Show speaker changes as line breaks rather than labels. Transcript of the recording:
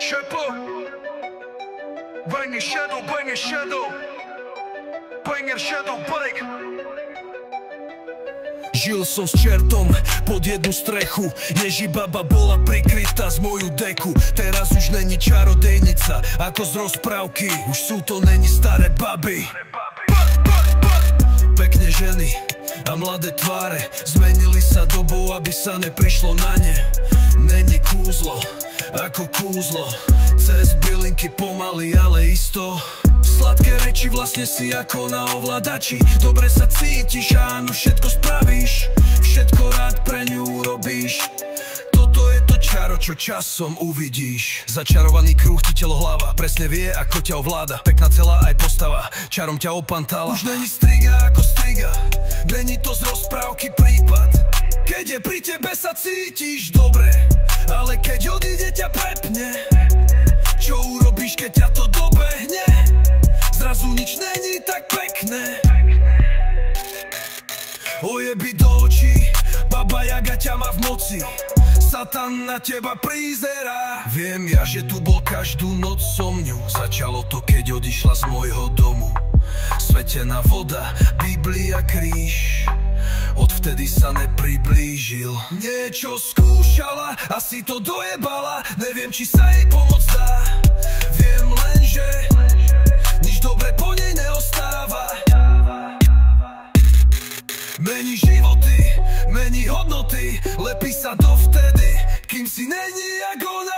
Shepherd, banging shadow, banger shadow bike.
Žil som s čertom pod jednu strechu. Ježibaba bola prikrytá z moju deku. Teraz už není čarodejnica ako z rozprávky. Už sú to není staré baby. Pekne ženy a mladé tváre zmenili sa dobou, aby sa neprišlo na ne. Není kúzlo ako kúzlo, cez bylinky pomaly, ale isto. Sladké reči vlastne si ako na ovládači. Dobre sa cítiš a áno, všetko spravíš. Všetko rád pre ňu urobíš. Toto je to čaro, čo časom uvidíš. Začarovaný kruh ti telo hlava presne vie, ako ťa ovláda. Pekná celá aj postava, čarom ťa opantala. Už není striga ako striga, není to z rozprávky prípad. Keď je pri tebe sa cítiš dobre, ale keď odíde ťa prepne. Čo urobíš, keď ťa to dobehne? Zrazu nič není tak pekné. Ojeby do očí, baba Jaga ťa má v moci. Satan na teba prizerá. Viem ja, že tu bol každú noc so mňou. Začalo to, keď odišla z môjho domu. Svetená voda, Biblia, kríž. Odvtedy sa nepriblížil. Niečo skúšala, asi to dojebala. Neviem, či sa jej pomoc dá. Viem len, že nič dobre po nej neostáva. Mení životy, mení hodnoty. Lepí sa dovtedy, kým si není jak ona.